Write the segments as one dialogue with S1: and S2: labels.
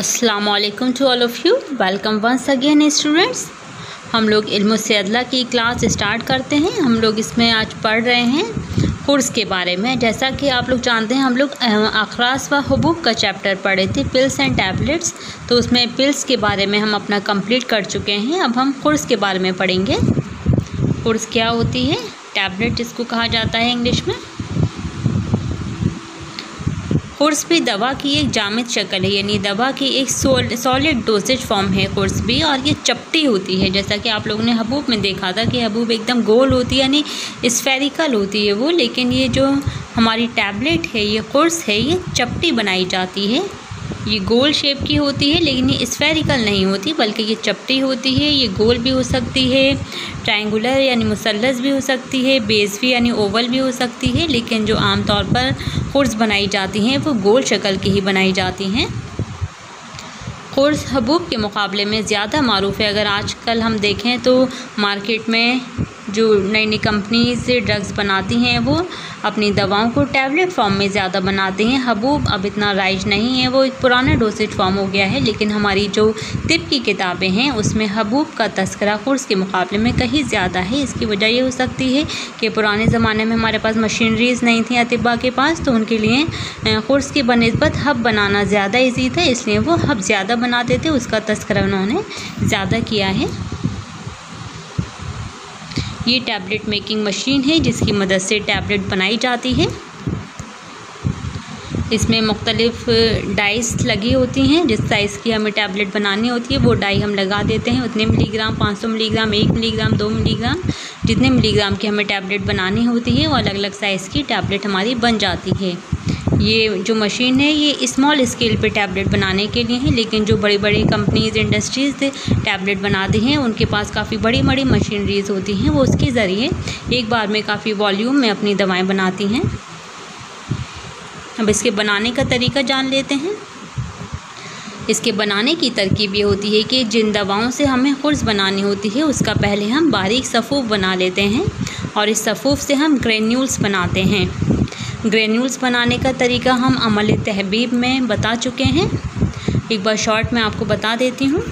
S1: अस्सलाम वालेकुम to all of you. Welcome once again students. हम लोग इल्म सेहतला की क्लास स्टार्ट करते हैं। हम लोग इसमें आज पढ़ रहे हैं कोर्स के बारे में। जैसा कि आप लोग जानते हैं हम लोग अखरास व हुबूब का चैप्टर पढ़े थे, पिल्स एंड टैबलेट्स। तो उसमें पिल्स के बारे में हम अपना कंप्लीट कर चुके हैं। अब हम कोर्स के बारे में पढ़ेंगे। कोर्स क्या होती है? टैबलेट जिसको कहा जाता है इंग्लिश में। कोर्स भी दवा की एक जामिद शक्ल है, यानी दवा की एक सॉलिड डोसेज फॉर्म है कोर्स भी। और ये चपटी होती है, जैसा कि आप लोगों ने हबूब में देखा था कि हबूब एकदम गोल होती है, यानी स्फेरिकल होती है वो। लेकिन ये जो हमारी टैबलेट है, ये कोर्स है, ये चपटी बनाई जाती है। ये गोल शेप की होती है, लेकिन ये स्फेरिकल नहीं होती, बल्कि ये चपटी होती है। ये गोल भी हो सकती है, ट्रायंगुलर यानी मुसल्लस भी हो सकती है, बेस भी यानी ओवल भी हो सकती है। लेकिन जो आमतौर पर कोर्स बनाई जाती हैं वो गोल शक्ल की ही बनाई जाती हैं। कोर्स हबूब के मुकाबले में ज़्यादा मारूफ़ है। अगर आजकल हम देखें तो मार्केट में जो नई नई कंपनीज ड्रग्स बनाती हैं वो अपनी दवाओं को टैबलेट फॉर्म में ज़्यादा बनाते हैं। हबूब अब इतना राइज नहीं है, वो एक पुराना डोसेज फॉर्म हो गया है। लेकिन हमारी जो तिब की किताबें हैं उसमें हबूब का तस्करा कोर्स के मुकाबले में कहीं ज़्यादा है। इसकी वजह ये हो सकती है कि पुराने ज़माने में हमारे पास मशीनरीज़ नहीं थी अतिबा के पास, तो उनके लिए कोर्स की बनिस्बत हब बनाना ज़्यादा ईजी था, इसलिए वो हब ज़्यादा बनाते थे। उसका तस्करा उन्होंने ज़्यादा किया है। ये टैबलेट मेकिंग मशीन है जिसकी मदद से टैबलेट बनाई जाती है। इसमें मुख्तलिफ़ डाइस लगी होती हैं। जिस साइज़ की हमें टैबलेट बनानी होती है वो डाई हम लगा देते हैं। उतने मिलीग्राम, 500 मिलीग्राम, 1 मिलीग्राम, 2 मिलीग्राम, जितने मिलीग्राम की हमें टैबलेट बनानी होती है वो अलग अलग साइज़ की टैबलेट हमारी बन जाती है। ये जो मशीन है ये स्मॉल स्केल पे टैबलेट बनाने के लिए है, लेकिन जो बड़ी बड़ी कंपनीज़, इंडस्ट्रीज़ टैबलेट बनाती हैं उनके पास काफ़ी बड़ी बड़ी मशीनरीज़ होती हैं। वो उसके ज़रिए एक बार में काफ़ी वॉल्यूम में अपनी दवाएं बनाती हैं। अब इसके बनाने का तरीका जान लेते हैं। इसके बनाने की तरकीब ये होती है कि जिन दवाओं से हमें कोर्स बनानी होती है उसका पहले हम बारीक सफ़ूफ बना लेते हैं और इस सफ़ूफ से हम ग्रेन्यूल्स बनाते हैं। ग्रेन्यूल्स बनाने का तरीका हम अमल तहबीब में बता चुके हैं। एक बार शॉर्ट में आपको बता देती हूँ।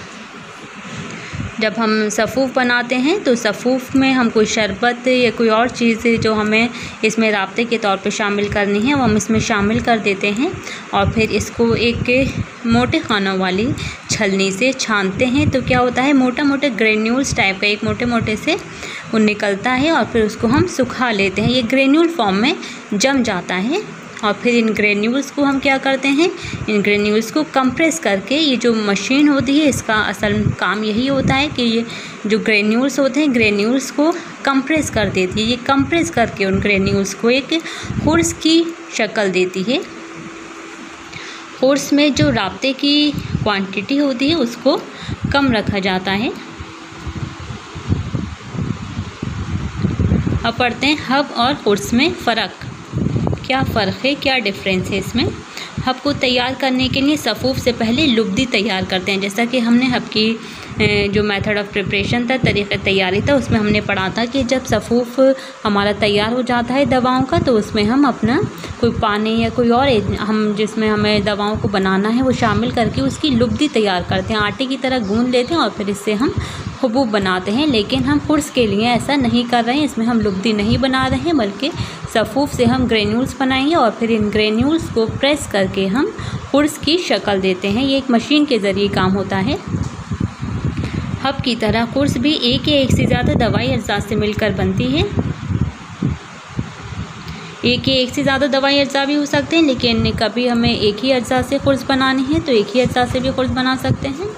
S1: जब हम सफ़ूफ बनाते हैं तो सफ़ूफ में हम कोई शरबत या कोई और चीज़ जो हमें इसमें राब्ते के तौर पे शामिल करनी है वो हम इसमें शामिल कर देते हैं और फिर इसको एक मोटे खानों वाली छलनी से छानते हैं। तो क्या होता है, मोटा मोटे ग्रेन्यूल्स टाइप का एक मोटे मोटे से वो निकलता है और फिर उसको हम सुखा लेते हैं। ये ग्रेन्यूल फॉर्म में जम जाता है और फिर इन ग्रेन्यूल्स को हम क्या करते हैं, इन ग्रेन्यूल्स को कंप्रेस करके, ये जो मशीन होती है इसका असल काम यही होता है कि ये जो ग्रेन्यूल्स होते हैं ग्रेन्यूल्स को कंप्रेस कर देती है। ये कंप्रेस करके उन ग्रेन्यूल्स को एक कोर्स की शक्ल देती है। कोर्स में जो राब्ते की क्वांटिटी होती है उसको कम रखा जाता है। अब पढ़ते हैं हब और कोर्स में फ़र्क। क्या फ़र्क है, क्या डिफरेंस है इसमें। हब को तैयार करने के लिए सफ़ूफ से पहले लुब्दी तैयार करते हैं। जैसा कि हमने हब की जो मेथड ऑफ प्रिपरेशन था, तरीक़े तैयारी था, उसमें हमने पढ़ा था कि जब सफ़ूफ हमारा तैयार हो जाता है दवाओं का तो उसमें हम अपना कोई पानी या कोई और हम जिसमें हमें दवाओं को बनाना है वो शामिल करके उसकी लुब्दी तैयार करते हैं। आटे की तरह गूँध लेते हैं और फिर इससे हम हुबूब बनाते हैं। लेकिन हम कोर्स के लिए ऐसा नहीं कर रहे हैं। इसमें हम लुब्दी नहीं बना रहे हैं, बल्कि सफ़ूफ से हम ग्रेन्यूल्स बनाएंगे और फिर इन ग्रेन्यूल्स को प्रेस करके हम कोर्स की शक्ल देते हैं। ये एक मशीन के ज़रिए काम होता है। हब की तरह कोर्स भी एक या एक से ज़्यादा दवाई अज्जा से मिलकर बनती है। एक या एक से ज़्यादा दवाई अज्जा भी हो सकते हैं, लेकिन कभी हमें एक ही अज्जा से कोर्स बनानी है तो एक ही अज्जा से भी कोर्स बना सकते हैं।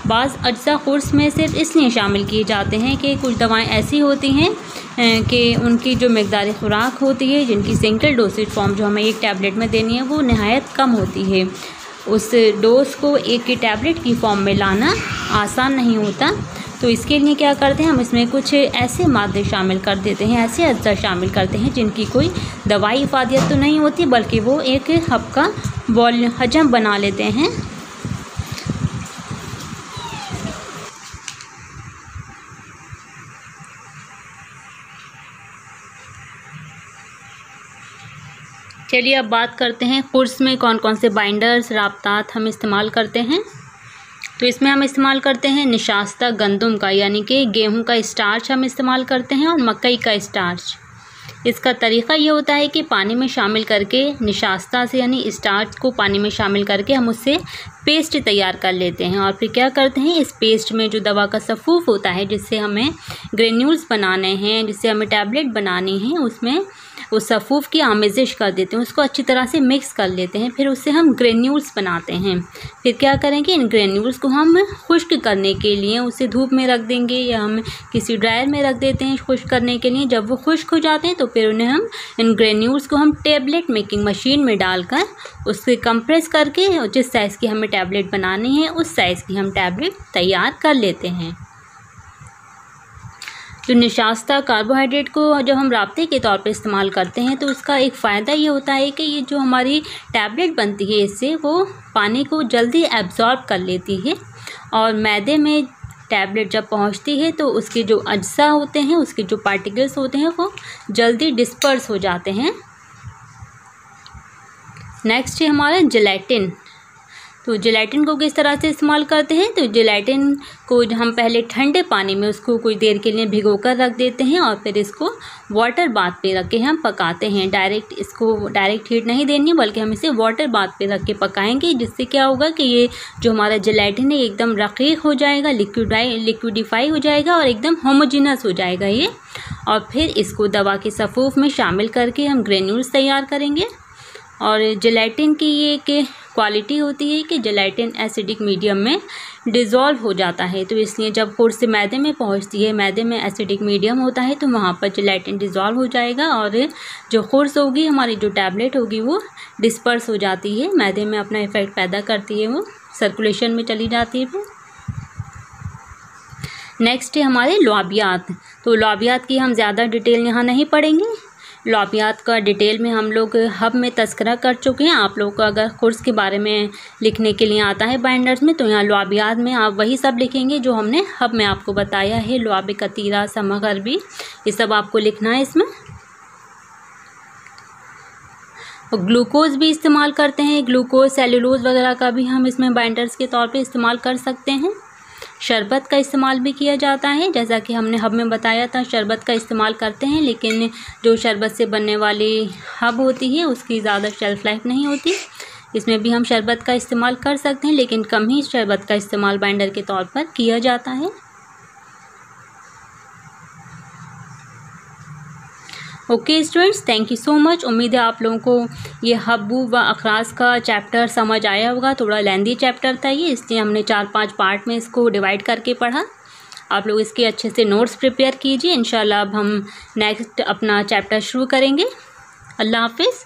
S1: बाज़ अज्जा कोर्स में सिर्फ इसलिए शामिल किए जाते हैं कि कुछ दवाएं ऐसी होती हैं कि उनकी जो मकदार खुराक होती है, जिनकी सिंगल डोसेज फॉर्म जो हमें एक टैबलेट में देनी है वो नहायत कम होती है। उस डोज को एक की टैबलेट की फॉर्म में लाना आसान नहीं होता। तो इसके लिए क्या करते हैं, हम इसमें कुछ ऐसे मादे शामिल कर देते हैं, ऐसे अज्जा शामिल करते हैं जिनकी कोई दवाई इफ़ादियत तो नहीं होती, बल्कि वो एक हब का हजम बना लेते हैं। चलिए अब बात करते हैं कोर्स में कौन कौन से बाइंडर्स राब्तात हम इस्तेमाल करते हैं। तो इसमें हम इस्तेमाल करते हैं निशास्ता गंदम का, यानी कि गेहूं का स्टार्च हम इस्तेमाल करते हैं, और मकई का स्टार्च। इसका तरीक़ा ये होता है कि पानी में शामिल करके निशास्ता से यानी स्टार्च को पानी में शामिल करके हम उससे पेस्ट तैयार कर लेते हैं, और फिर क्या करते हैं, इस पेस्ट में जो दवा का सफ़ूफ होता है जिससे हमें ग्रेन्यूल्स बनाने हैं, जिससे हमें टैबलेट बनानी है, उसमें उस सफ़ूफ की आमेज़िश कर देते हैं, उसको अच्छी तरह से मिक्स कर लेते हैं, फिर उससे हम ग्रेन्यूल्स बनाते हैं। फिर क्या करेंगे, इन ग्रेन्यूल्स को हम खुश्क करने के लिए उसे धूप में रख देंगे, या हम किसी ड्रायर में रख देते हैं खुश्क करने के लिए। जब वो खुश्क हो जाते हैं तो फिर उन्हें हम इन ग्रेन्यूल्स को हम टैबलेट मेकिंग मशीन में डालकर उससे कंप्रेस करके जिस साइज़ की हमें टैबलेट बनानी है उस साइज़ की हम टैबलेट तैयार कर लेते हैं। जो निशास्ता कार्बोहाइड्रेट को जब हम राब्ते के तौर पे इस्तेमाल करते हैं तो उसका एक फ़ायदा ये होता है कि ये जो हमारी टैबलेट बनती है इससे वो पानी को जल्दी एब्ज़ॉर्ब कर लेती है, और मैदे में टैबलेट जब पहुंचती है तो उसके जो अज्जा होते हैं, उसके जो पार्टिकल्स होते हैं वो जल्दी डिस्पर्स हो जाते हैं। नेक्स्ट है हमारा जेलेटिन। तो जेलेटिन को किस तरह से इस्तेमाल करते हैं, तो जेलेटिन को हम पहले ठंडे पानी में उसको कुछ देर के लिए भिगोकर रख देते हैं, और फिर इसको वाटर बाथ पे रख के हम पकाते हैं। डायरेक्ट हीट नहीं देनी, बल्कि हम इसे वाटर बाथ पे रख के पकाएंगे, जिससे क्या होगा कि ये जो हमारा जेलेटिन है एकदम रक़ीक़ हो जाएगा, लिक्विडिफाई हो जाएगा और एकदम होमोजीनस हो जाएगा ये। और फिर इसको दवा के सफ़ूफ में शामिल करके हम ग्रेन्यूल्स तैयार करेंगे। और जेलेटिन की ये एक क्वालिटी होती है कि जेलेटिन एसिडिक मीडियम में डिज़ोल्व हो जाता है, तो इसलिए जब खुर से मैदे में पहुंचती है, मैदे में एसिडिक मीडियम होता है, तो वहाँ पर जेलेटिन डिज़ोल्व हो जाएगा, और जो खुर्स होगी हमारी, जो टैबलेट होगी वो डिस्पर्स हो जाती है, मैदे में अपना इफ़ेक्ट पैदा करती है, वो सर्कुलेशन में चली जाती है फिर। नेक्स्ट है हमारे लौबियात। तो लौबियात की हम ज़्यादा डिटेल यहाँ नहीं पढ़ेंगे, लौबियात का डिटेल में हम लोग हब में तस्करा कर चुके हैं। आप लोग को अगर कोर्स के बारे में लिखने के लिए आता है बाइंडर्स में, तो यहाँ लौबियात में आप वही सब लिखेंगे जो हमने हब में आपको बताया है, लौब कतीरा, समग अरबी, ये सब आपको लिखना है इसमें। और ग्लूकोज भी इस्तेमाल करते हैं, ग्लूकोज, सेलुलोज वगैरह का भी हम इसमें बाइंडर्स के तौर पे इस्तेमाल कर सकते हैं। शरबत का इस्तेमाल भी किया जाता है, जैसा कि हमने हब में बताया था, शरबत का इस्तेमाल करते हैं, लेकिन जो शरबत से बनने वाली हब होती है उसकी ज़्यादा शेल्फ़ लाइफ नहीं होती। इसमें भी हम शरबत का इस्तेमाल कर सकते हैं, लेकिन कम ही शरबत का इस्तेमाल बाइंडर के तौर पर किया जाता है। Okay students, thank you so much. उम्मीद है आप लोगों को ये हब्बू व अखराज का चैप्टर समझ आया होगा। थोड़ा लेंदी चैप्टर था ये, इसलिए हमने 4-5 पार्ट में इसको डिवाइड करके पढ़ा। आप लोग इसके अच्छे से नोट्स प्रिपेयर कीजिए। इंशाल्लाह अब हम नेक्स्ट अपना चैप्टर शुरू करेंगे। अल्लाह हाफिज़।